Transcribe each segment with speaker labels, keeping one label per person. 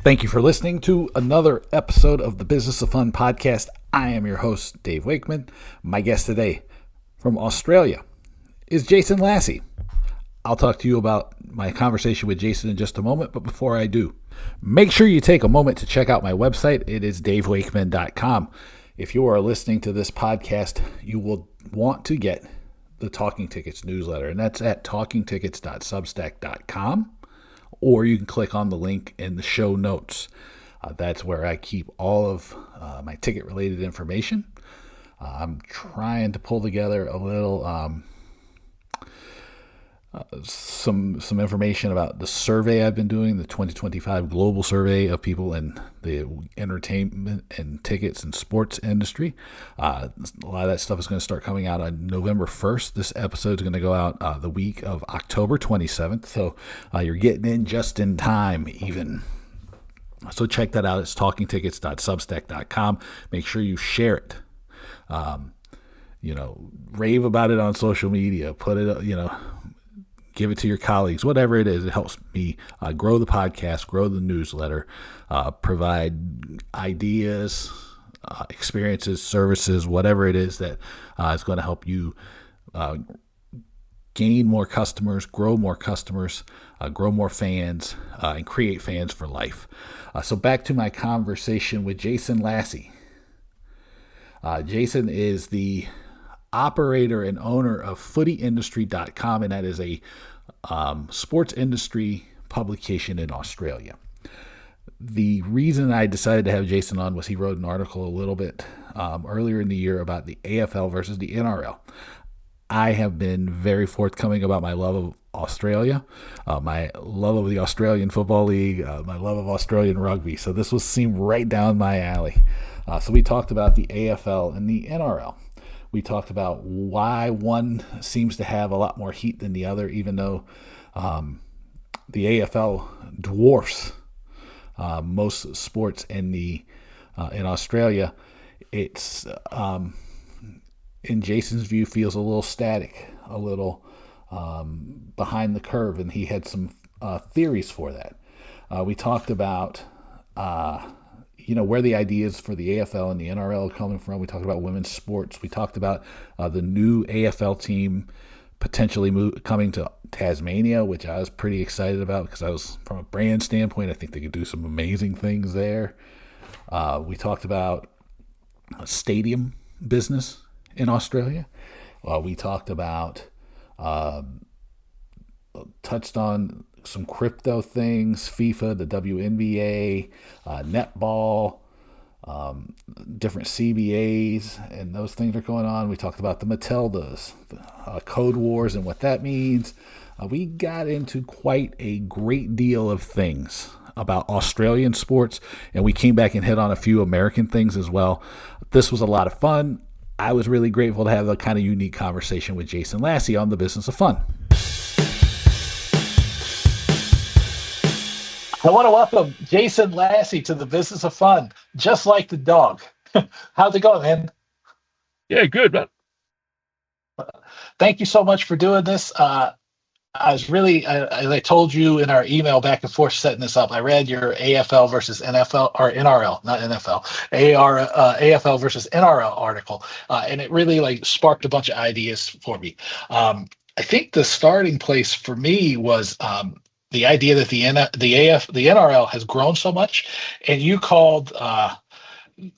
Speaker 1: Thank you for listening to another episode of the Business of Fun podcast. I am your host, Dave Wakeman. My guest today from Australia is Jason Lassey. I'll talk to you about my conversation with Jason in just a moment, but before I do, make sure you take a moment to check out my website. It is davewakeman.com. If you are listening to this podcast, you will want to get the Talking Tickets newsletter, and that's at talkingtickets.substack.com. Or you can click on the link in the show notes. That's where I keep all of my ticket-related information. I'm trying to pull together a little some information about the survey I've been doing, the 2025 global survey of people in the entertainment and tickets and sports industry. A lot of that stuff is going to start coming out on November 1st. This episode is going to go out the week of October 27th. So you're getting in just in time even. So check that out. It's talkingtickets.substack.com. Make sure you share it. Rave about it on social media. Put it, give it to your colleagues, whatever it is. It helps me grow the podcast, grow the newsletter, provide ideas, experiences, services, whatever it is that is going to help you gain more customers, grow more fans, and create fans for life. So back to my conversation with Jason Lassey. Jason is the operator and owner of footyindustry.com, and that is a sports industry publication in Australia. The reason I decided to have Jason on was he wrote an article a little bit earlier in the year about the AFL versus the NRL. I have been very forthcoming about my love of Australia, my love of the Australian Football League, my love of Australian rugby. So this seemed right down my alley. So we talked about the AFL and the NRL. We talked about why one seems to have a lot more heat than the other, even though the AFL dwarfs most sports in Australia. It's in Jason's view feels a little static, a little behind the curve, and he had some theories for that. We talked about where the ideas for the AFL and the NRL are coming from. We talked about women's sports. We talked about the new AFL team potentially coming to Tasmania, which I was pretty excited about because from a brand standpoint, I think they could do some amazing things there. We talked about stadium business in Australia. We talked about, touched on some crypto things, FIFA, the WNBA, netball, different CBAs, and those things are going on. We talked about the Matildas, Code Wars, and what that means. We got into quite a great deal of things about Australian sports, and we came back and hit on a few American things as well. This was a lot of fun. I was really grateful to have a kind of unique conversation with Jason Lassey on the Business of Fun. I want to welcome Jason Lassey to the Business of Fun, just like the dog. How's it going, man?
Speaker 2: Yeah, good, man.
Speaker 1: Thank you so much for doing this. I was really, as I told you in our email back and forth setting this up, I read your AFL versus NFL, or NRL, not NFL, AFL versus NRL article, and it really sparked a bunch of ideas for me. I think the starting place for me was the idea that the NRL has grown so much, and you called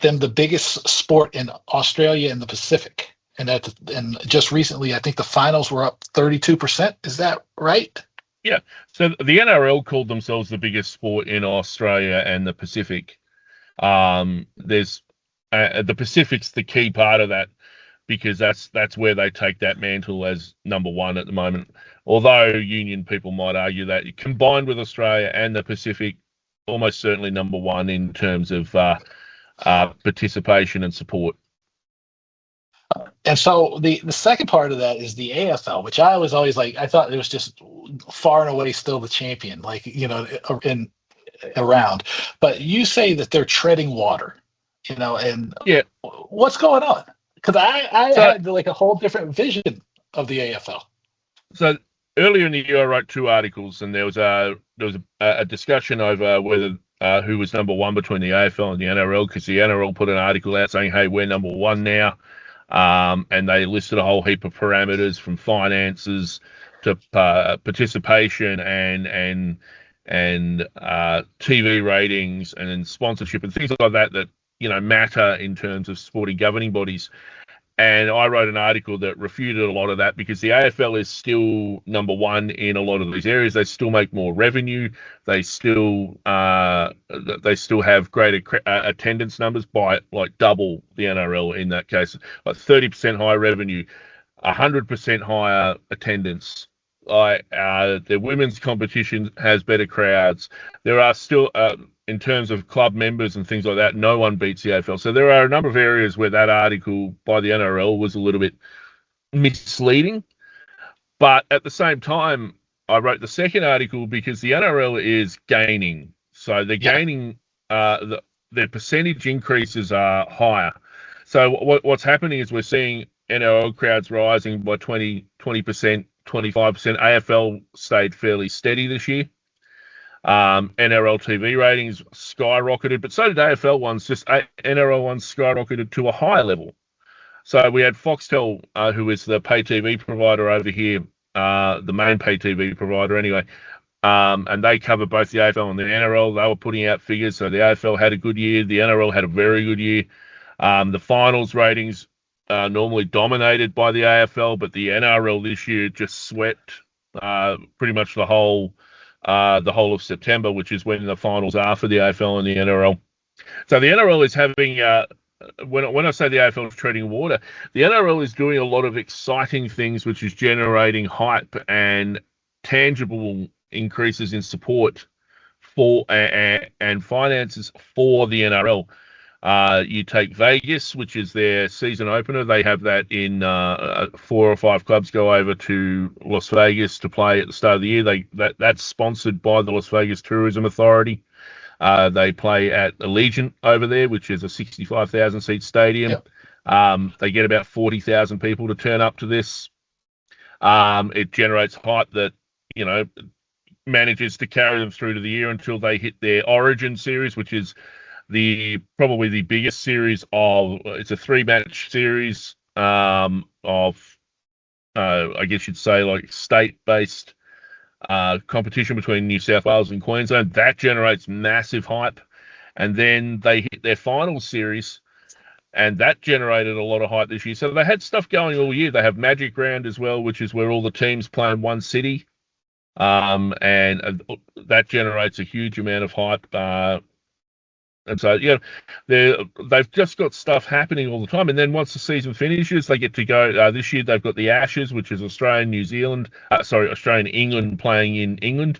Speaker 1: them the biggest sport in Australia and the Pacific. And just recently, I think the finals were up 32%. Is that right?
Speaker 2: Yeah. So the NRL called themselves the biggest sport in Australia and the Pacific. There's the Pacific's the key part of that because that's where they take that mantle as number one at the moment. Although union people might argue that combined with Australia and the Pacific, almost certainly number one in terms of participation and support.
Speaker 1: And so the second part of that is the AFL, which I was always I thought it was just far and away still the champion, around. But you say that they're treading water, and
Speaker 2: yeah,
Speaker 1: what's going on? Because I had a whole different vision of the AFL.
Speaker 2: So earlier in the year, I wrote two articles, and there was a discussion over whether who was number one between the AFL and the NRL, because the NRL put an article out saying, hey, we're number one now. And they listed a whole heap of parameters from finances to participation and TV ratings and sponsorship and things like that matter in terms of sporting governing bodies. And I wrote an article that refuted a lot of that, because the AFL is still number one in a lot of these areas. They still make more revenue. They still have greater attendance numbers by like double the NRL in that case, like 30% higher revenue, 100% higher attendance. The women's competition has better crowds. There are still, in terms of club members and things like that, no one beats the AFL. So there are a number of areas where that article by the NRL was a little bit misleading. But at the same time, I wrote the second article because the NRL is gaining. So they're gaining, their percentage increases are higher. So what's happening is we're seeing NRL crowds rising by 20%, 25%. AFL stayed fairly steady this year. NRL TV ratings skyrocketed, but so did AFL ones. Just NRL ones skyrocketed to a higher level. So we had Foxtel, who is the pay TV provider over here, the main pay TV provider anyway, and they cover both the AFL and the NRL. They were putting out figures. So the AFL had a good year. The NRL had a very good year. The finals ratings are normally dominated by the AFL, but the NRL this year just swept pretty much the whole of September, which is when the finals are for the AFL and the NRL. So the NRL is having, when I say the AFL is treading water, the NRL is doing a lot of exciting things, which is generating hype and tangible increases in support for and finances for the NRL. You take Vegas, which is their season opener. They have that in 4 or 5 clubs go over to Las Vegas to play at the start of the year. That's sponsored by the Las Vegas Tourism Authority. They play at Allegiant over there, which is a 65,000 seat stadium. Yep. They get about 40,000 people to turn up to this. It generates hype that, manages to carry them through to the year until they hit their Origin series, which is probably the biggest series it's a 3-match series of I guess you'd say like state-based competition between New South Wales and Queensland. That generates massive hype. And then they hit their final series, and that generated a lot of hype this year. So they had stuff going all year. They have Magic Round as well, which is where all the teams play in one city. And that generates a huge amount of hype. And so, they've just got stuff happening all the time. And then once the season finishes, they get to go. This year, they've got the Ashes, which is Australian England playing in England.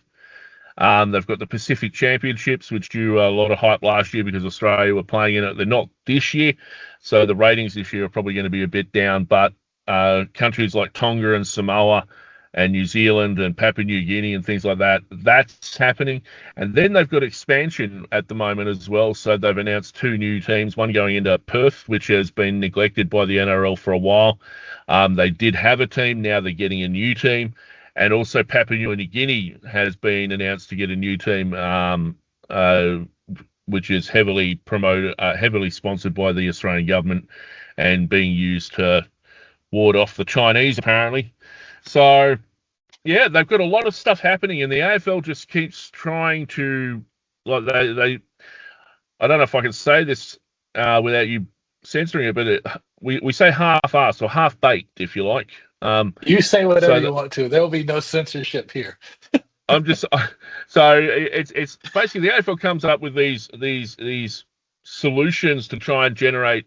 Speaker 2: They've got the Pacific Championships, which drew a lot of hype last year because Australia were playing in it. They're not this year, so the ratings this year are probably going to be a bit down. But countries like Tonga and Samoa and New Zealand and Papua New Guinea and things like that, that's happening. And then they've got expansion at the moment as well. So they've announced 2 new teams, one going into Perth, which has been neglected by the NRL for a while. They did have a team. Now they're getting a new team. And also Papua New Guinea has been announced to get a new team, which is heavily sponsored by the Australian government and being used to ward off the Chinese, apparently. So, yeah, they've got a lot of stuff happening, and the AFL just keeps trying to, like, I don't know if I can say this without you censoring it, but we say half-assed or half-baked, if you like.
Speaker 3: You say whatever you want to. There will be no censorship here.
Speaker 2: So it's basically the AFL comes up with these solutions to try and generate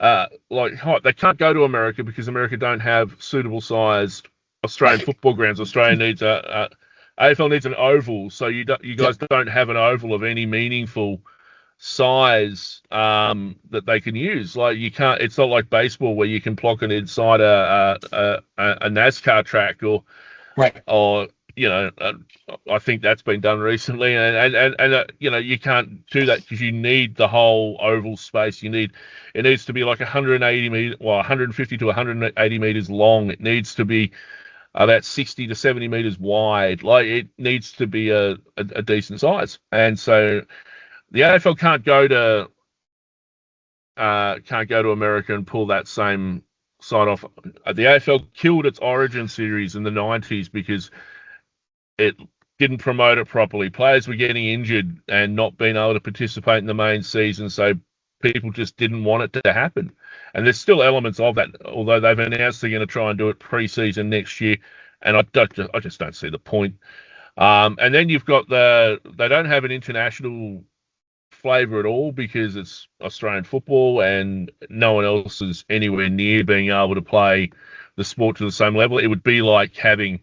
Speaker 2: they can't go to America because America don't have suitable sized Australian football grounds. Australia needs AFL needs an oval, so you guys don't have an oval of any meaningful size that they can use. Like you can't. It's not like baseball where you can block it inside a NASCAR track or I think that's been done recently, and you can't do that because you need the whole oval space. It needs to be like 150 to 180 meters long. It needs to be about 60 to 70 meters wide. Like, it needs to be a decent size. And so the AFL can't go to America and pull that same side off. The AFL killed its Origin series in the 90s because it didn't promote it properly. Players were getting injured and not being able to participate in the main season, so people just didn't want it to happen. And there's still elements of that, although they've announced they're going to try and do it pre-season next year, and I just don't see the point. And then you've got they don't have an international flavour at all because it's Australian football and no one else is anywhere near being able to play the sport to the same level. It would be like having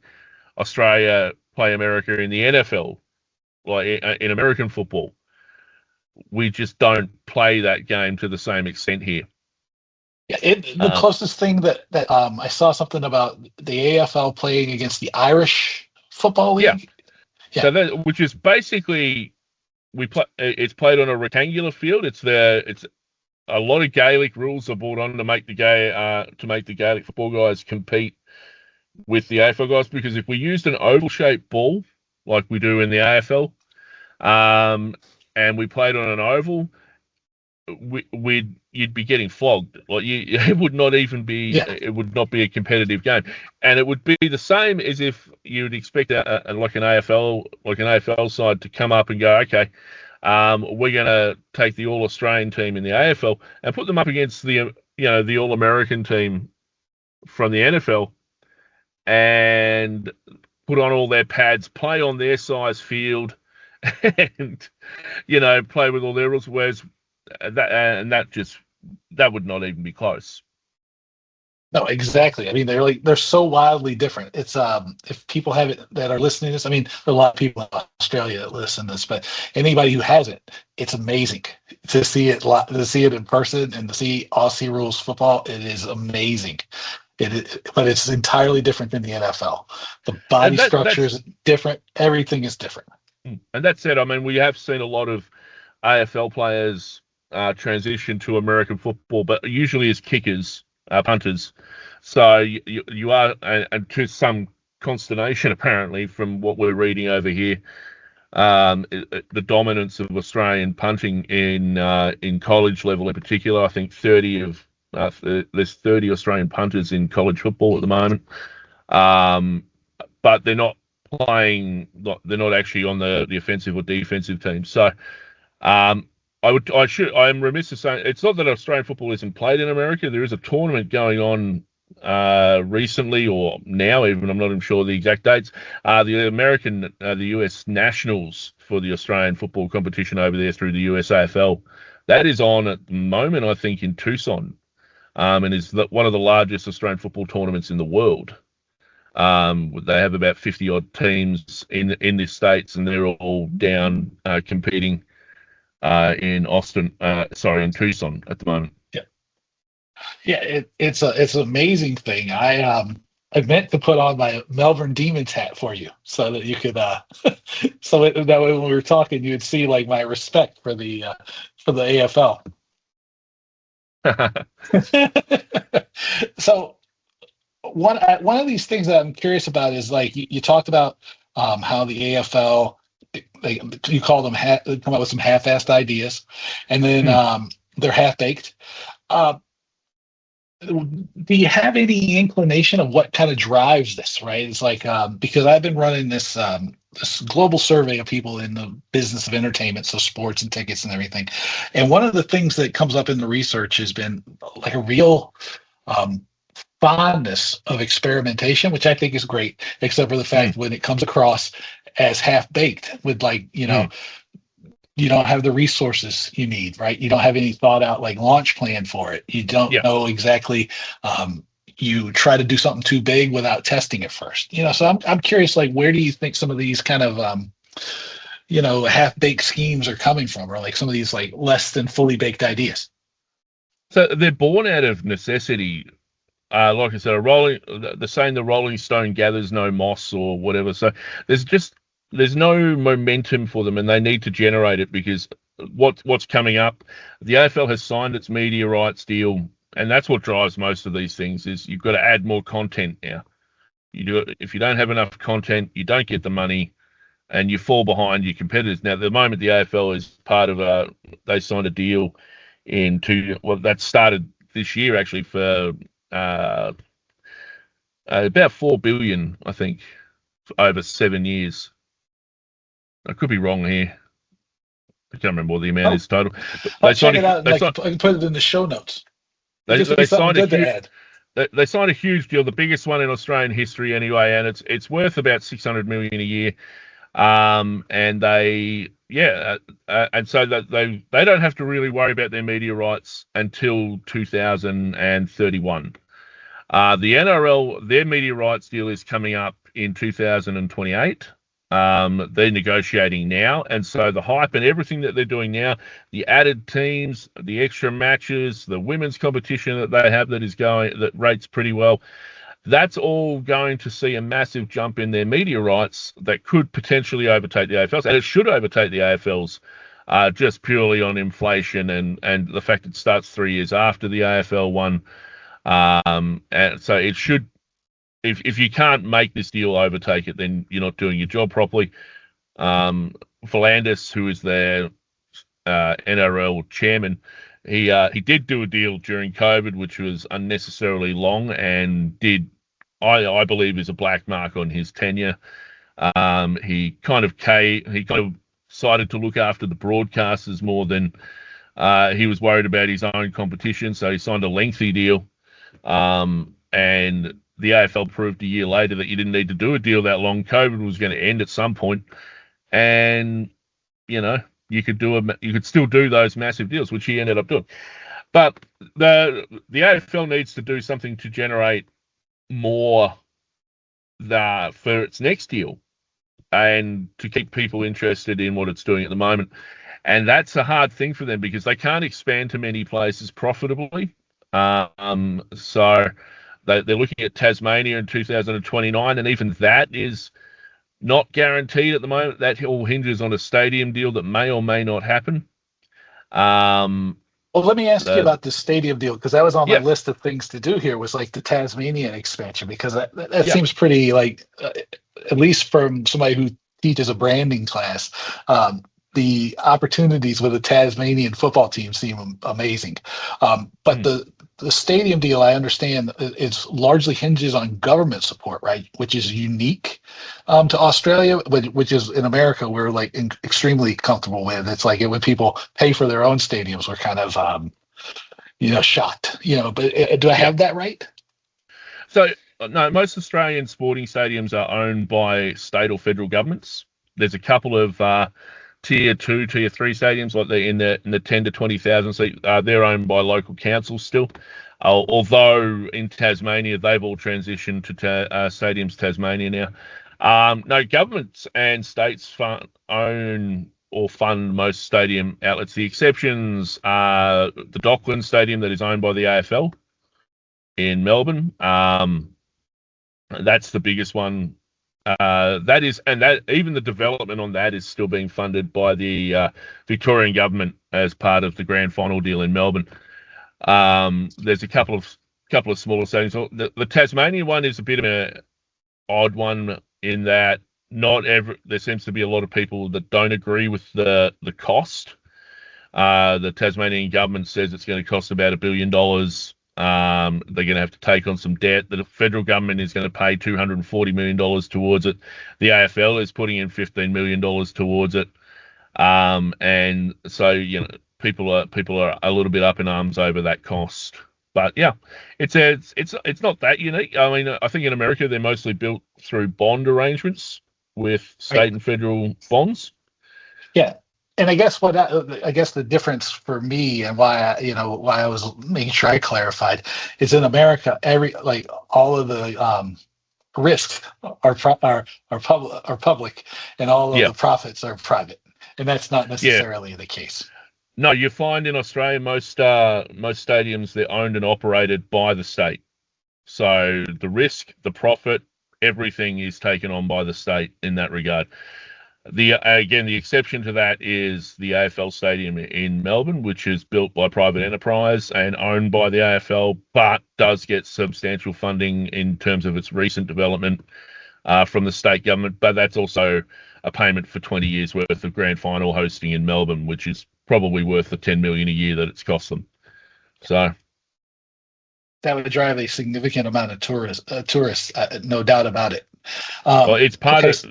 Speaker 2: Australia play America in the NFL, like in American football. We just don't play that game to the same extent here.
Speaker 3: Yeah, the closest thing that I saw something about the AFL playing against the Irish Football League.
Speaker 2: Yeah. So which is basically it's played on a rectangular field. It's a lot of Gaelic rules are brought on to make the Gaelic football guys compete with the AFL guys, because if we used an oval-shaped ball like we do in the AFL, and we played on an oval, you'd be getting flogged. Like it would not even be it would not be a competitive game, and it would be the same as if you'd expect like an AFL side to come up and go, okay, we're going to take the All Australian team in the AFL and put them up against the All American team from the NFL, and put on all their pads, play on their size field, and play with all their rules. Whereas that would not even be close.
Speaker 3: No, exactly. I mean, they're so wildly different. It's if people have it that are listening to this, I mean, there are a lot of people in Australia that listen to this, but anybody who hasn't, it's amazing to see it in person and to see Aussie rules football. It is amazing. But it's entirely different than the NFL. The body structure is different. Everything is different.
Speaker 2: And that said, I mean, we have seen a lot of AFL players transition to American football, but usually as kickers, punters. So you are, and to some consternation apparently from what we're reading over here, the dominance of Australian punting in college level in particular. I think there's 30 Australian punters in college football at the moment, but they're not playing. They're not actually on the offensive or defensive team. So I'm remiss to say it's not that Australian football isn't played in America. There is a tournament going on recently or now, even I'm not even sure the exact dates. The US Nationals for the Australian football competition over there through the US AFL. That is on at the moment, I think, in Tucson, and is one of the largest Australian football tournaments in the world. They have about 50 odd teams in the states, and they're all down competing in Tucson at the moment.
Speaker 3: It's an amazing thing. I meant to put on my Melbourne Demons hat for you so that you could so that way when we were talking you would see like my respect for the AFL. So one of these things that I'm curious about is like you talked about how the AFL, you call them come up with some half-assed ideas, and then they're half-baked. Do you have any inclination of what kind of drives this? Right, it's like because I've been running this global survey of people in the business of entertainment, so sports and tickets and everything, and one of the things that comes up in the research has been like a real fondness of experimentation, which I think is great, except for the fact when it comes across as half-baked with like, you don't have the resources you need, right? You don't have any thought out like launch plan for it. You don't know exactly, you try to do something too big without testing it first, so I'm curious, like, where do you think some of these kind of, half-baked schemes are coming from, or like some of these like less than fully baked ideas?
Speaker 2: So they're born out of necessity. Like I said, the saying the Rolling Stone gathers no moss or whatever. So there's no momentum for them, and they need to generate it because what's coming up, the AFL has signed its media rights deal, and that's what drives most of these things. Is you've got to add more content now. You do it if you don't have enough content, you don't get the money, and you fall behind your competitors. Now, at the moment, the AFL is part of they signed a deal that started this year actually for about 4 billion, I think, for over 7 years. I could be wrong here. I can't remember what the amount is total.
Speaker 3: I'll check it out. I can put it in the show notes.
Speaker 2: They signed they signed a huge deal, the biggest one in Australian history anyway, and it's worth about 600 million a year. And so that they don't have to really worry about their media rights until 2031. The NRL, their media rights deal is coming up in 2028. They're negotiating now, and so the hype and everything that they're doing now, the added teams, the extra matches, the women's competition that they have that rates pretty well, that's all going to see a massive jump in their media rights that could potentially overtake the AFL's, and it should overtake the AFL's just purely on inflation and the fact it starts 3 years after the AFL one. And so it should. If you can't make this deal overtake it, then you're not doing your job properly. Volandis, who is their NRL chairman, he did do a deal during COVID, which was unnecessarily long and I believe is a black mark on his tenure. He kind of decided to look after the broadcasters more than he was worried about his own competition, so he signed a lengthy deal. And the AFL proved a year later that you didn't need to do a deal that long. COVID was going to end at some point, and you could still do those massive deals, which he ended up doing. But the AFL needs to do something to generate more for its next deal, and to keep people interested in what it's doing at the moment. And that's a hard thing for them because they can't expand to many places profitably. So they're looking at Tasmania in 2029, and even that is not guaranteed at the moment. That all hinges on a stadium deal that may or may not happen.
Speaker 3: Well, let me ask you about the stadium deal, because that was on my list of things to do here, was like the Tasmanian expansion, because that seems pretty, like, at least from somebody who teaches a branding class, the opportunities with the Tasmanian football team seem amazing. But the stadium deal, I understand, it's largely hinges on government support, right? Which is unique to Australia, which is in America we're like extremely comfortable with. It's like when people pay for their own stadiums, we're kind of shocked. But do I have that right?
Speaker 2: So no, most Australian sporting stadiums are owned by state or federal governments. There's a couple of tier 2, tier 3 stadiums, like in the 10 to 20,000 seat. They're owned by local councils still. Although in Tasmania, they've all transitioned to Stadiums Tasmania now. No, governments and states own or fund most stadium outlets. The exceptions are the Docklands Stadium that is owned by the AFL in Melbourne. That's the biggest one. Even the development on that is still being funded by the Victorian government as part of the grand final deal in Melbourne. There's a couple of smaller stadiums. The Tasmanian one is a bit of an odd one in that there seems to be a lot of people that don't agree with the cost. The Tasmanian government says it's going to cost about $1 billion. They're going to have to take on some debt. The federal government is going to pay $240 million towards it. The AFL is putting in $15 million towards it. And so, people are a little bit up in arms over that cost. But yeah, it's not that unique. I mean, I think in America they're mostly built through bond arrangements with state and federal bonds. Yeah.
Speaker 3: And I guess the difference for me and why I was making sure I clarified is in America, all of the risks are public and all of the profits are private, and that's not necessarily the case.
Speaker 2: No, you find in Australia most stadiums, they're owned and operated by the state, so the risk, the profit, everything is taken on by the state in that regard. The exception to that is the AFL Stadium in Melbourne, which is built by private enterprise and owned by the AFL, but does get substantial funding in terms of its recent development from the state government. But that's also a payment for 20 years worth of grand final hosting in Melbourne, which is probably worth the $10 million a year that it's cost them. So
Speaker 3: that would drive a significant amount of tourists, no doubt about it.
Speaker 2: Well, it's part of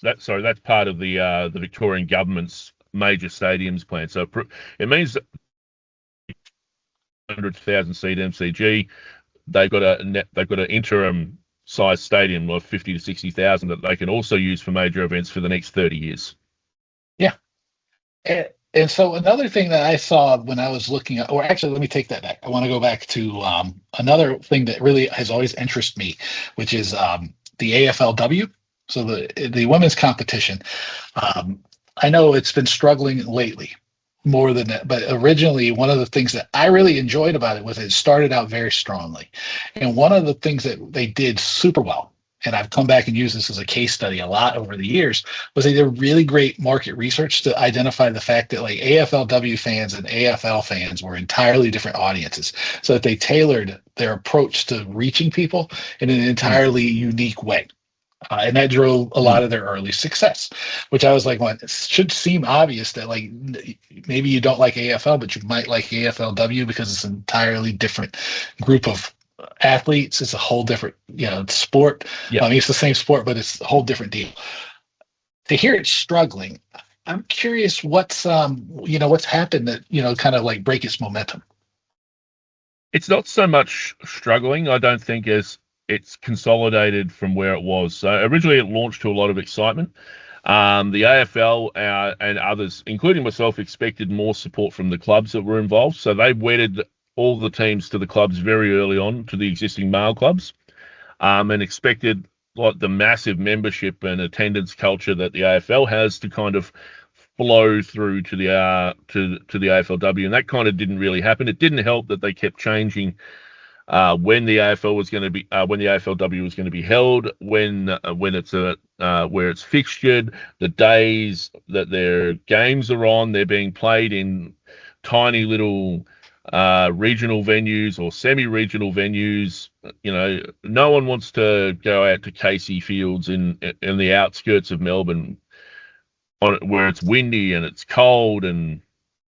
Speaker 2: that's part of the Victorian government's major stadiums plan. So it means 100,000 seat MCG. They've got an interim size stadium of 50 to 60,000 that they can also use for major events for the next 30 years.
Speaker 3: Yeah. And so another thing that I saw when I was looking at, or actually, let me take that back. I want to go back to another thing that really has always interested me, which is the AFLW. So the women's competition. I know it's been struggling lately more than that, but originally one of the things that I really enjoyed about it was it started out very strongly. And one of the things that they did super well, and I've come back and used this as a case study a lot over the years, was they did really great market research to identify the fact that like AFLW fans and AFL fans were entirely different audiences. So that they tailored their approach to reaching people in an entirely unique way. And that drove a lot of their early success, which I was like, well, it should seem obvious that like maybe you don't like AFL, but you might like AFLW because it's an entirely different group of athletes. It's a whole different, sport.
Speaker 2: Yeah.
Speaker 3: I mean, it's the same sport, but it's a whole different deal. To hear it struggling, I'm curious what's happened that, kind of like break its momentum.
Speaker 2: It's not so much struggling, I don't think, as it's consolidated from where it was. So originally it launched to a lot of excitement. The AFL and others, including myself, expected more support from the clubs that were involved. So they wedded all the teams to the clubs very early on, to the existing male clubs, and expected like the massive membership and attendance culture that the AFL has to kind of flow through to the AFLW, and that kind of didn't really happen. It didn't help that they kept changing when the AFL was going to be, when the AFLW was going to be held, when it's where it's fixtured, the days that their games are on. They're being played in tiny little regional venues or semi-regional venues. No one wants to go out to Casey Fields in the outskirts of Melbourne, where it's windy and it's cold and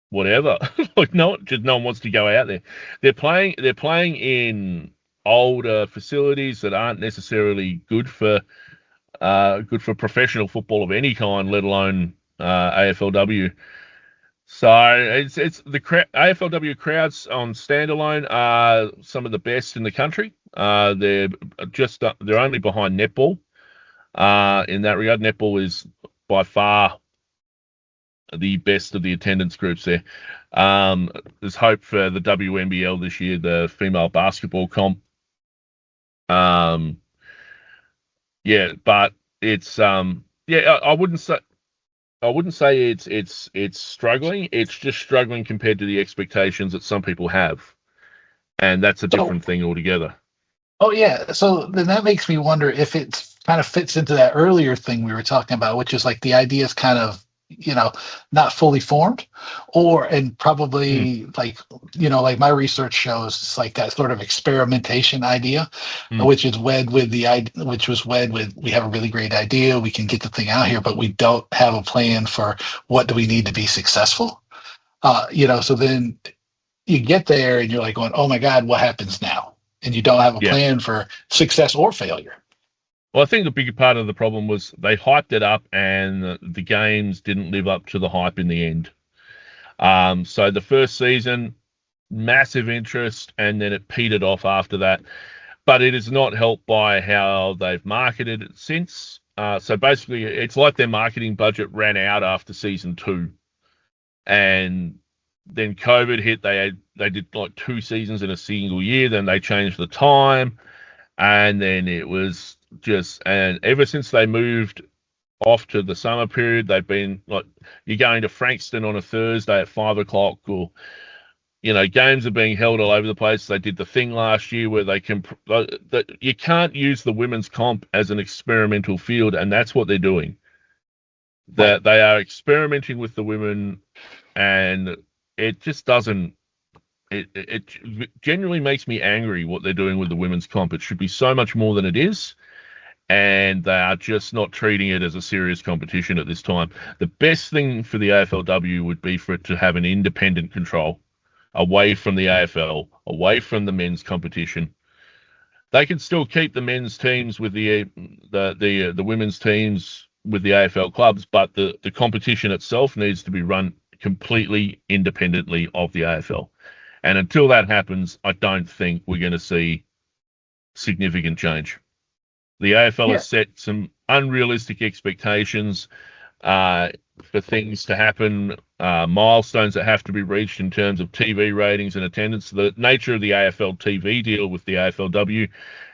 Speaker 2: whatever. Like no one wants to go out there. They're playing in older facilities that aren't necessarily good for professional football of any kind, let alone AFLW. So it's the AFLW crowds on standalone are some of the best in the country. They're only behind netball. In that regard, netball is by far the best of the attendance groups there. There's hope for the WNBL this year, the female basketball comp. But it's I wouldn't say it's struggling. It's just struggling compared to the expectations that some people have, and that's a different thing altogether.
Speaker 3: Oh yeah, so then that makes me wonder if it kind of fits into that earlier thing we were talking about, which is like the idea is kind of not fully formed, and probably like my research shows it's like that sort of experimentation idea, which was wed with we have a really great idea, we can get the thing out here, but we don't have a plan for what do we need to be successful. So then you get there and you're like going, oh my God, what happens now? And you don't have a plan for success or failure.
Speaker 2: Well, I think the bigger part of the problem was they hyped it up and the games didn't live up to the hype in the end. So the first season, massive interest, and then it petered off after that. But it is not helped by how they've marketed it since. So basically, it's like their marketing budget ran out after season 2. And then COVID hit. They did like 2 seasons in a single year. Then they changed the time. And then it was and ever since they moved off to the summer period, they've been like, you're going to Frankston on a Thursday at 5:00, or games are being held all over the place. They did the thing last year where you can't use the women's comp as an experimental field, and that's what they're doing. that they are experimenting with the women, and it just doesn't. It genuinely makes me angry what they're doing with the women's comp. It should be so much more than it is, and they are just not treating it as a serious competition at this time. The best thing for the AFLW would be for it to have an independent control away from the AFL, away from the men's competition. They can still keep the men's teams with the women's teams with the AFL clubs, but the competition itself needs to be run completely independently of the AFL. And until that happens, I don't think we're going to see significant change. The AFL has set some unrealistic expectations for things to happen, milestones that have to be reached in terms of TV ratings and attendance. The nature of the AFL TV deal with the AFLW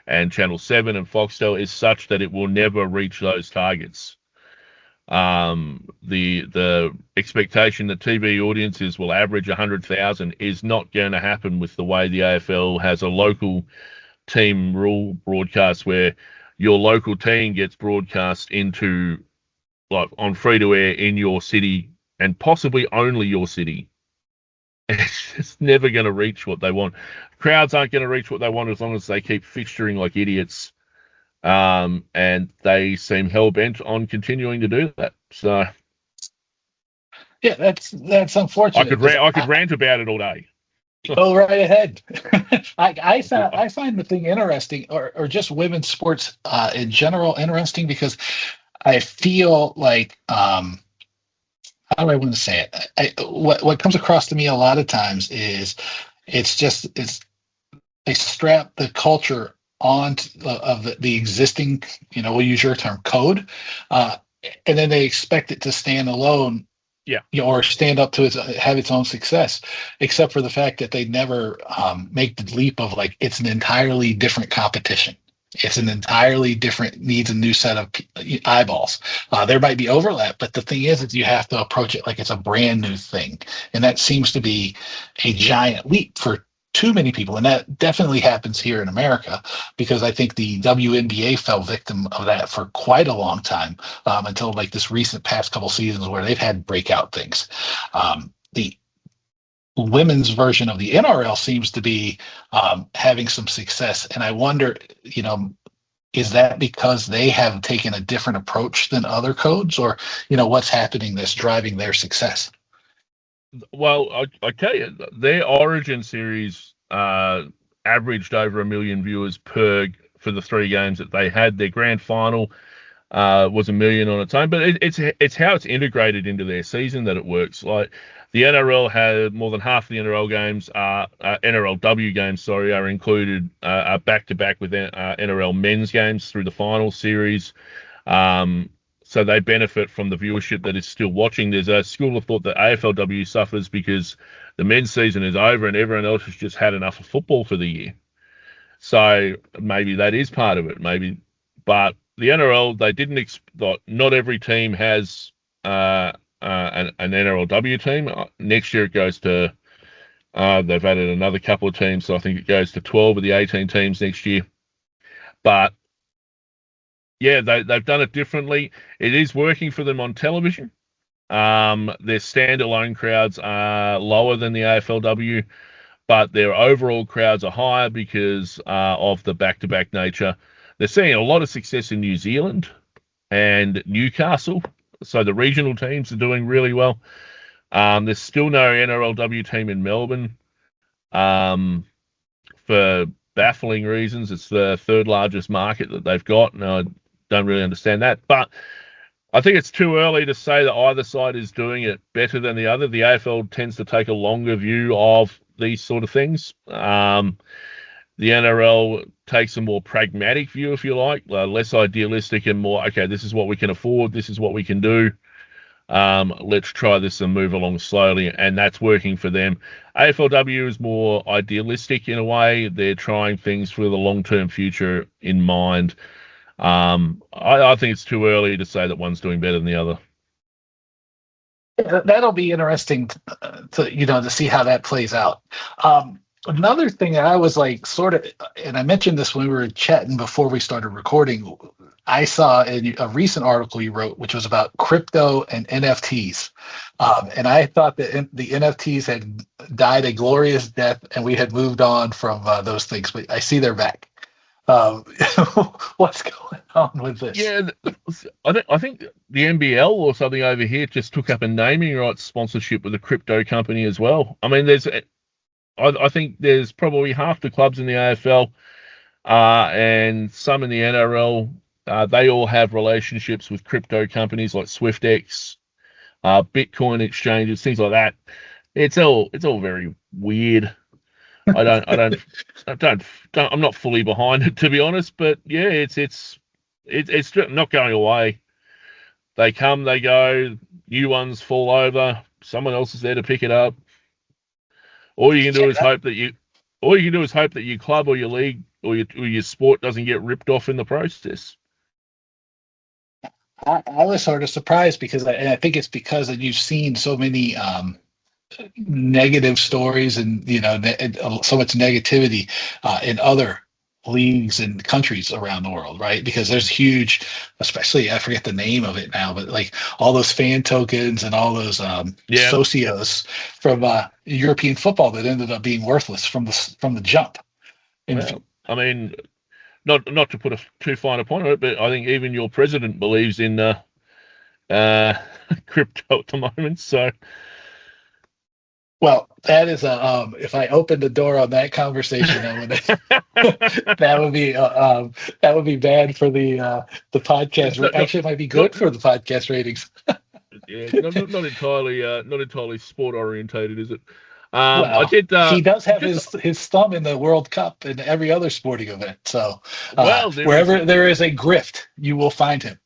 Speaker 2: and Channel 7 and Foxtel is such that it will never reach those targets. The expectation that TV audiences will average 100,000 is not going to happen with the way the AFL has a local team rule broadcast where your local team gets broadcast into like on free to air in your city and possibly only your city. It's just never going to reach what they want. Crowds aren't going to reach what they want as long as they keep fixturing like idiots. And they seem hell bent on continuing to do that. So,
Speaker 3: yeah, that's unfortunate.
Speaker 2: I could rant about it all day.
Speaker 3: Go right ahead. I find the thing interesting, or just women's sports in general interesting, because I feel like how do I want to say it? What comes across to me a lot of times is they strap the culture on of the existing, we'll use your term, code, and then they expect it to stand alone, or stand up to have its own success, except for the fact that they never make the leap of like it's an entirely different competition. It's an entirely different, needs a new set of eyeballs. There might be overlap, but the thing is you have to approach it like it's a brand new thing, and that seems to be a giant leap for too many people, and that definitely happens here in America, because I think the WNBA fell victim of that for quite a long time, until like this recent past couple seasons where they've had breakout things. The women's version of the NRL seems to be having some success, and I wonder, is that because they have taken a different approach than other codes, or what's happening that's driving their success?
Speaker 2: Well, I tell you, their Origin series averaged over 1 million viewers for the 3 games that they had. Their grand final was 1 million on its own, but it's how it's integrated into their season that it works. Like the NRL had more than half the NRL games, NRLW games, are included, are back to back with NRL men's games through the final series. So they benefit from the viewership that is still watching. There's a school of thought that AFLW suffers because the men's season is over and everyone else has just had enough of football for the year. So maybe that is part of it. But the NRL, they didn't. Not every team has an NRLW team. Next year it goes to. They've added another couple of teams, so I think it goes to 12 of the 18 teams next year. But yeah, they've done it differently. It is working for them on television. Their standalone crowds are lower than the AFLW, but their overall crowds are higher because of the back-to-back nature. They're seeing a lot of success in New Zealand and Newcastle, so the regional teams are doing really well. There's still no NRLW team in Melbourne for baffling reasons. It's the 3rd largest market that they've got, and I don't really understand that. But I think it's too early to say that either side is doing it better than the other. The AFL tends to take a longer view of these sort of things. The NRL takes a more pragmatic view, if you like, less idealistic and more, okay, this is what we can afford, this is what we can do. Let's try this and move along slowly, and that's working for them. AFLW is more idealistic in a way. They're trying things for the long-term future in mind. I think it's too early to say that one's doing better than the other.
Speaker 3: That'll be interesting to see how that plays out. Another thing I was like sort of, and I mentioned this when we were chatting before we started recording. I saw a recent article you wrote, which was about crypto and NFTs, and I thought that the NFTs had died a glorious death, and we had moved on from those things. But I see they're back. Um, what's going on with this?
Speaker 2: Yeah, I think the NBL or something over here just took up a naming rights sponsorship with a crypto company as well. I mean, I think there's probably half the clubs in the AFL and some in the NRL. They all have relationships with crypto companies like SwiftX, Bitcoin exchanges, things like that. It's all very weird. I'm not fully behind it, to be honest, but yeah, it's not going away. They come, they go, new ones fall over, someone else is there to pick it up. All you can do is hope that your club or your league or your sport doesn't get ripped off in the process.
Speaker 3: I was sort of surprised because I think it's because you've seen so many negative stories and so much negativity in other leagues and countries around the world, right? Because there's huge, especially I forget the name of it now, but like all those fan tokens and all those socios from European football that ended up being worthless from the jump.
Speaker 2: Well, I mean, not to put a too fine a point on it, but I think even your president believes in crypto at the moment. So,
Speaker 3: well, that is if I opened the door on that conversation, that would be bad for the podcast. Actually, it might be good for the podcast ratings.
Speaker 2: Yeah, not entirely sport orientated, is it?
Speaker 3: Well, he does have his thumb in the World Cup and every other sporting event. So wherever there is a grift, you will find him.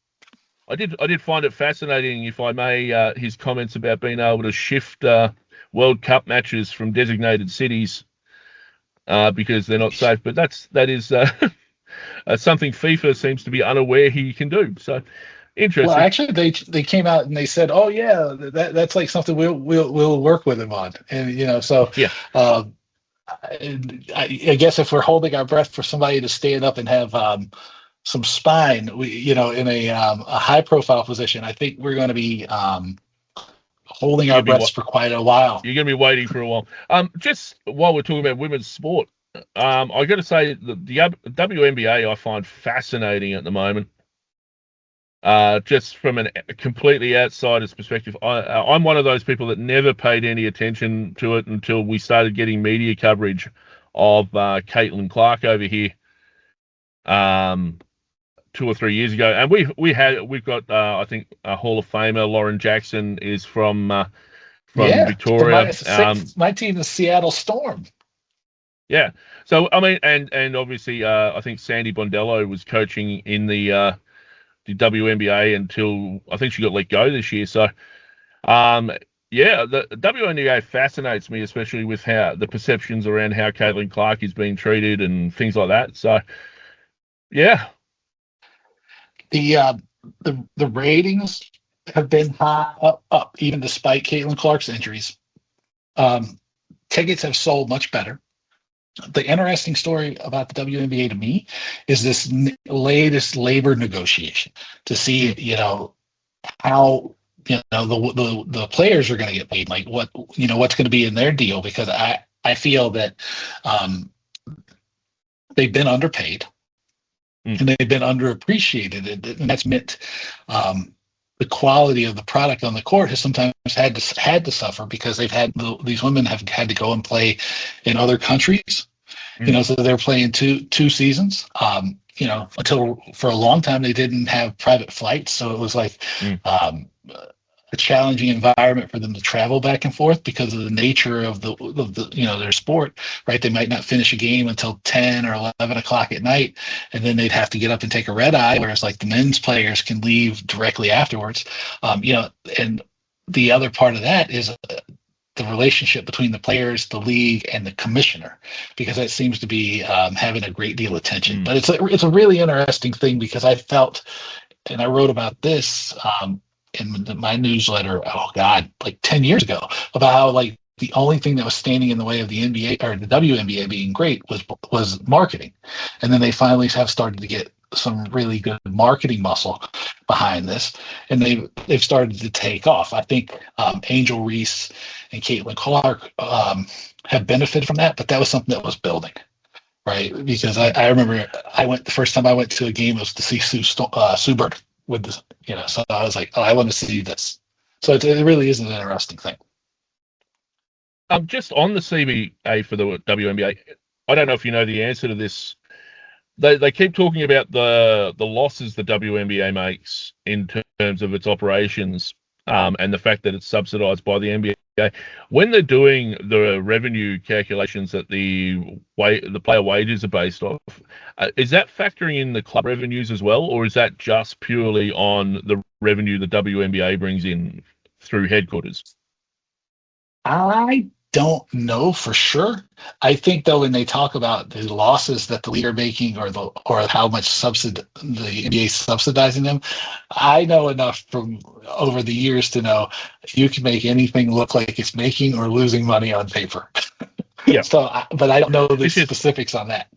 Speaker 2: I did find it fascinating, if I may, his comments about being able to shift World Cup matches from designated cities because they're not safe. But that is something FIFA seems to be unaware he can do. So interesting.
Speaker 3: Well, actually, they came out and they said, "Oh yeah, that's like something we'll work with him on." And so yeah. I guess if we're holding our breath for somebody to stand up and have some spine, in a high profile position, I think we're going to be holding our breaths for quite a while.
Speaker 2: You're going to be waiting for a while. Just while we're talking about women's sport, I got to say the WNBA I find fascinating at the moment. Just from a completely outsider's perspective, I'm one of those people that never paid any attention to it until we started getting media coverage of Caitlin Clark over here 2 or 3 years ago, and we've got I think a Hall of Famer Lauren Jackson is from Victoria.
Speaker 3: My team is Seattle Storm.
Speaker 2: Yeah, so I mean, and obviously I think Sandy Bondello was coaching in the WNBA until I think she got let go this year. So, the WNBA fascinates me, especially with how the perceptions around how Caitlin Clark is being treated and things like that. So, yeah.
Speaker 3: The ratings have been high up even despite Caitlin Clark's injuries. Tickets have sold much better. The interesting story about the WNBA to me is this latest labor negotiation to see, how the players are going to get paid, like what's going to be in their deal, because I feel that they've been underpaid. And they've been underappreciated, and that's meant the quality of the product on the court has sometimes had to suffer because these women have had to go and play in other countries. So they're playing two seasons. Until for a long time they didn't have private flights, so it was like a challenging environment for them to travel back and forth because of the nature of their sport, right? They might not finish a game until 10 or 11 o'clock at night, and then they'd have to get up and take a red eye, whereas like the men's players can leave directly afterwards. And the other part of that is the relationship between the players, the league, and the commissioner, because that seems to be having a great deal of tension. But it's a really interesting thing because I felt, and I wrote about this in my newsletter, like 10 years ago, about how like the only thing that was standing in the way of the NBA or the WNBA being great was marketing. And then they finally have started to get some really good marketing muscle behind this, and they've started to take off. I think Angel Reese and Caitlin Clark have benefited from that, but that was something that was building, right? Because I remember the first time I went to a game was to see Sue Bird with this, so I was like, oh, I want to see this. So it really is an interesting thing.
Speaker 2: Just on the CBA for the WNBA, I don't know if you know the answer to this. They keep talking about the losses the WNBA makes in terms of its operations, and the fact that it's subsidised by the NBA. When they're doing the revenue calculations that the player wages are based off, is that factoring in the club revenues as well, or is that just purely on the revenue the WNBA brings in through headquarters?
Speaker 3: I don't know for sure. I think though, when they talk about the losses that the league are making, or how much the NBA is subsidizing them, I know enough from over the years to know you can make anything look like it's making or losing money on paper.
Speaker 2: Yeah.
Speaker 3: But I don't know the specifics on that.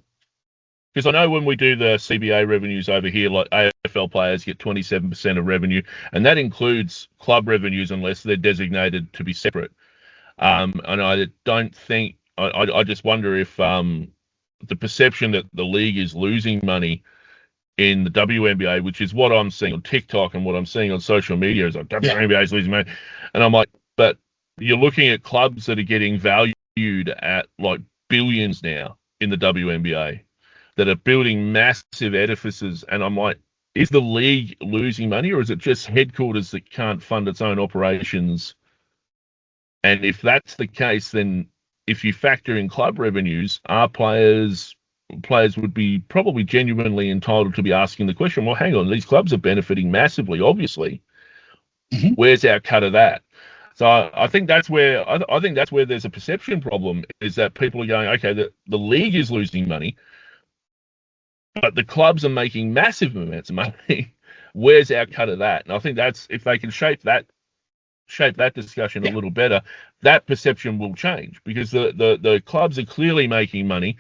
Speaker 2: Because I know when we do the CBA revenues over here, like AFL players get 27% of revenue, and that includes club revenues unless they're designated to be separate. And I don't think, I just wonder if the perception that the league is losing money in the WNBA, which is what I'm seeing on TikTok and what I'm seeing on social media, is like WNBA is losing money. And I'm like, but you're looking at clubs that are getting valued at like billions now in the WNBA that are building massive edifices. And I'm like, is the league losing money, or is it just headquarters that can't fund its own operations? And if that's the case, then if you factor in club revenues, our players would be probably genuinely entitled to be asking the question, well, hang on, these clubs are benefiting massively, obviously. Mm-hmm. Where's our cut of that? So I think that's where there's a perception problem, is that people are going, okay, the league is losing money, but the clubs are making massive amounts of money. Where's our cut of that? And I think that's, if they can shape that discussion a little better, that perception will change, because the clubs are clearly making money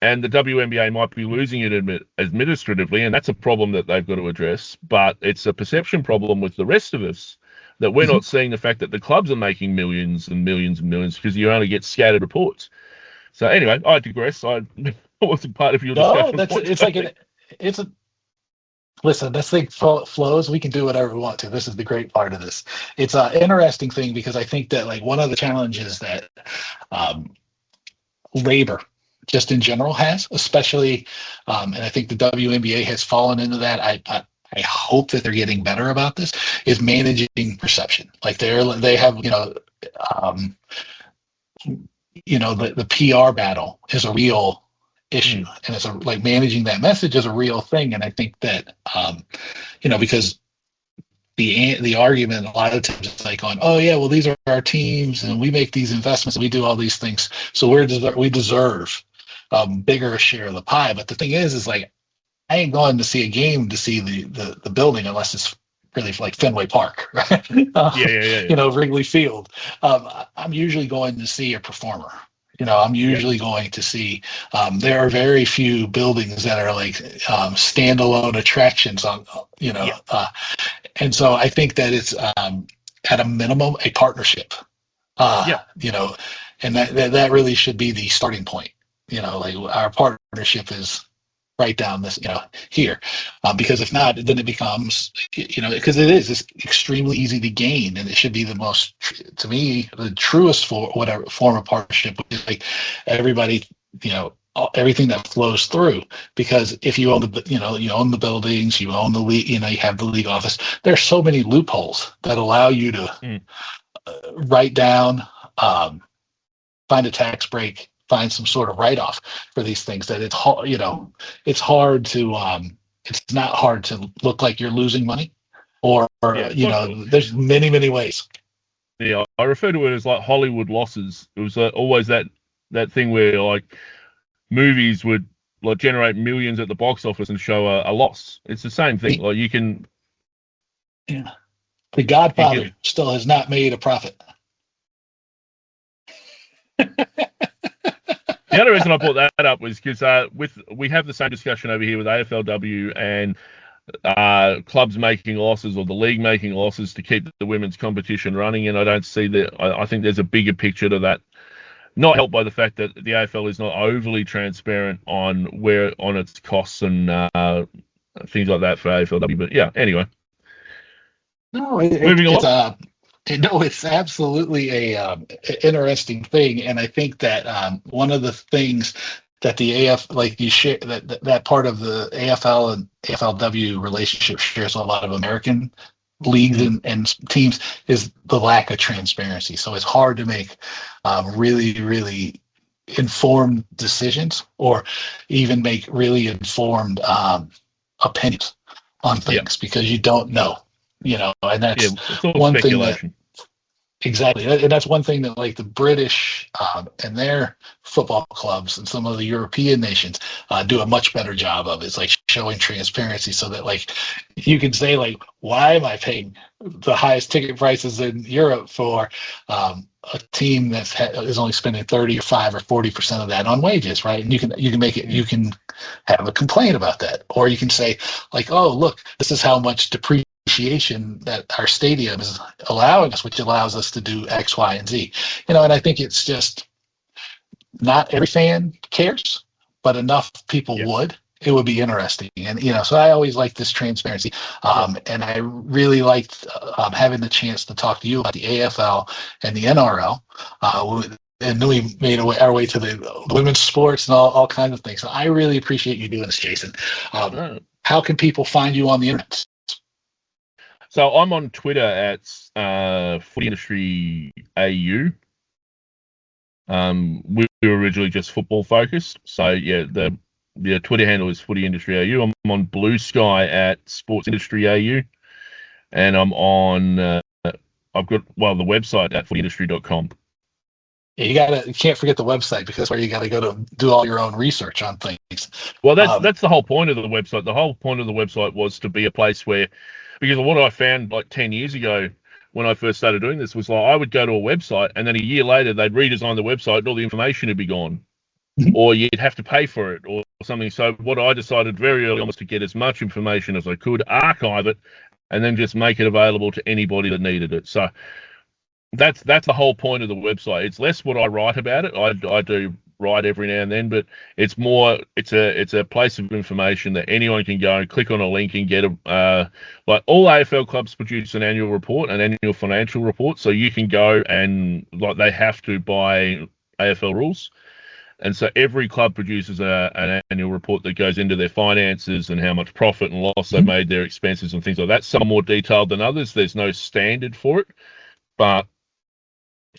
Speaker 2: and the WNBA might be losing it administratively, and that's a problem that they've got to address. But it's a perception problem with the rest of us, that we're not seeing the fact that the clubs are making millions and millions and millions, because you only get scattered reports. So anyway, I digress. I wasn't part of your discussion.
Speaker 3: Listen, this thing flows. We can do whatever we want to. This is the great part of this. It's an interesting thing, because I think that, like, one of the challenges that labor just in general has, especially, and I think the WNBA has fallen into that. I hope that they're getting better about this, is managing perception. Like they have, the PR battle is a real issue, and it's like managing that message is a real thing. And I think that because the argument a lot of times is like on, oh yeah, well, these are our teams and we make these investments and we do all these things, so we deserve bigger share of the pie. But the thing is like, I ain't going to see a game to see the building unless it's really like Fenway Park, right? Wrigley Field. I'm usually going to see a performer. I'm usually going to see, there are very few buildings that are like standalone attractions on, and so I think that it's at a minimum a partnership, and that really should be the starting point. Like our partnership is right down this, here, because if not, then it becomes, because it's extremely easy to gain, and it should be the most, to me, the truest for whatever form of partnership, which is like everybody, everything that flows through. Because if you own you own the buildings, you own the league, you have the league office. There's so many loopholes that allow you to write down, find a tax break, find some sort of write-off for these things, that it's hard, it's hard to, it's not hard to look like you're losing money, or there's many, many ways.
Speaker 2: Yeah, I refer to it as like Hollywood losses. It was always that thing where like movies would like generate millions at the box office and show a loss. It's the same thing. Like you can.
Speaker 3: Yeah. The Godfather still has not made a profit.
Speaker 2: The only reason I brought that up was because we have the same discussion over here with AFLW and clubs making losses or the league making losses to keep the women's competition running, and I don't see that. I think there's a bigger picture to that. Not helped by the fact that the AFL is not overly transparent on its costs and things like that for AFLW. But yeah, anyway.
Speaker 3: No,
Speaker 2: Moving on.
Speaker 3: It's absolutely a interesting thing, and I think that one of the things that the AF, like you share, that part of the AFL and AFLW relationship shares a lot of American leagues and teams is the lack of transparency. So it's hard to make really, really informed decisions or even make really informed opinions on things because you don't know. And that's
Speaker 2: it's all
Speaker 3: one
Speaker 2: speculation.
Speaker 3: thing exactly. And that's one thing that like the British and their football clubs and some of the European nations do a much better job of. It's like showing transparency so that like you can say like, why am I paying the highest ticket prices in Europe for a team that is only spending 30 or 5 or 40% of that on wages, right? And you can make it, you can have a complaint about that, or you can say like, oh, look, this is how much depreciation that our stadium is allowing us, which allows us to do X, Y, and Z. And I think it's just not every fan cares, but enough people would. It would be interesting, and so I always like this transparency, and I really liked having the chance to talk to you about the AFL and the NRL, and then we made our way to the women's sports and all kinds of things. So I really appreciate you doing this, Jason. How can people find you on the internet?
Speaker 2: So I'm on Twitter at Footy Industry AU. We were originally just football focused, so yeah, the Twitter handle is Footy Industry AU. I'm on Blue Sky at Sports Industry AU, and I'm on I've got the website at footyindustry.com.
Speaker 3: Yeah, you can't forget the website because that's where you got to go to do all your own research on things.
Speaker 2: Well, that's the whole point of the website. The whole point of the website was to be a place where, because what I found like 10 years ago when I first started doing this was like I would go to a website and then a year later they'd redesign the website and all the information would be gone. Or you'd have to pay for it or something. So what I decided very early on was to get as much information as I could, archive it, and then just make it available to anybody that needed it. So that's the whole point of the website. It's less what I write about it. I do write every now and then, but it's more it's a place of information that anyone can go and click on a link and get like all AFL clubs produce an annual report, an annual financial report. So you can go and like they have to by AFL rules. And so every club produces an annual report that goes into their finances and how much profit and loss they've made, their expenses and things like that. Some are more detailed than others. There's no standard for it, but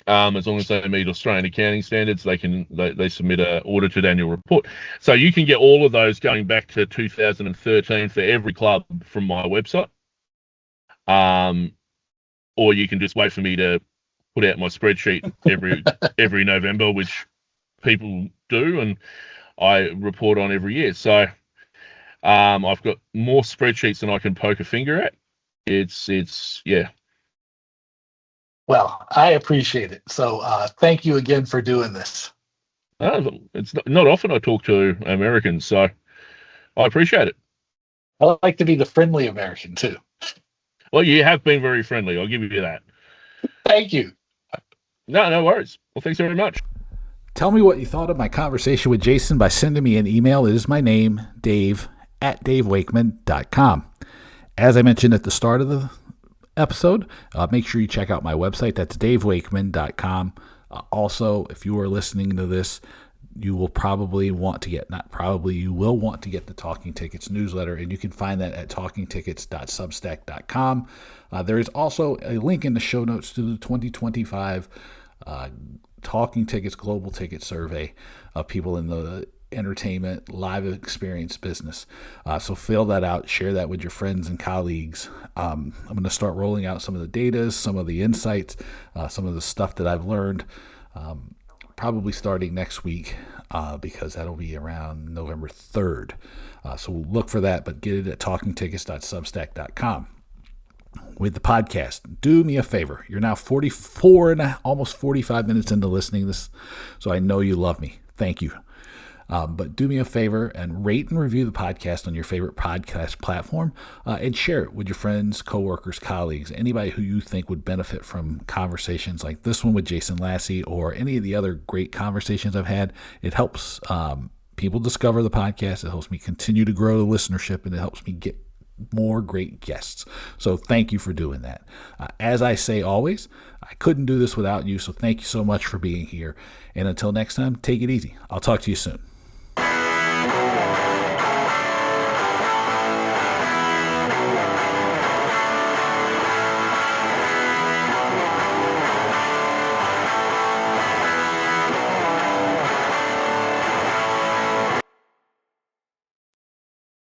Speaker 2: as long as they meet Australian accounting standards, they submit an audited annual report. So you can get all of those going back to 2013 for every club from my website, or you can just wait for me to put out my spreadsheet every November, which people do, and I report on every year. So I've got more spreadsheets than I can poke a finger at. It's yeah.
Speaker 3: Well, I appreciate it. So thank you again for doing this.
Speaker 2: It's not often I talk to Americans, so I appreciate it.
Speaker 3: I like to be the friendly American too.
Speaker 2: Well, you have been very friendly. I'll give you that.
Speaker 3: Thank you.
Speaker 2: No worries. Well, thanks very much.
Speaker 1: Tell me what you thought of my conversation with Jason by sending me an email. It is my name, Dave, at davewakeman.com. As I mentioned at the start of the episode, make sure you check out my website. That's davewakeman.com. Also, if you are listening to this, you will probably want to get, not probably, you will want to get the Talking Tickets newsletter, and you can find that at talkingtickets.substack.com. There is also a link in the show notes to the 2025 Talking Tickets Global Ticket Survey of people in the entertainment live experience business. So fill that out, share that with your friends and colleagues. I'm going to start rolling out some of the data, some of the insights, some of the stuff that I've learned, probably starting next week, because that'll be around November 3rd. So we'll look for that, but get it at talkingtickets.substack.com. with the podcast. Do me a favor. You're now 44 and almost 45 minutes into listening to this, so I know you love me. Thank you. But do me a favor and rate and review the podcast on your favorite podcast platform, and share it with your friends, coworkers, colleagues, anybody who you think would benefit from conversations like this one with Jason Lassey or any of the other great conversations I've had. It helps people discover the podcast. It helps me continue to grow the listenership, and it helps me get more great guests. So thank you for doing that. As I say always, I couldn't do this without you, so thank you so much for being here. And until next time, take it easy. I'll talk to you soon.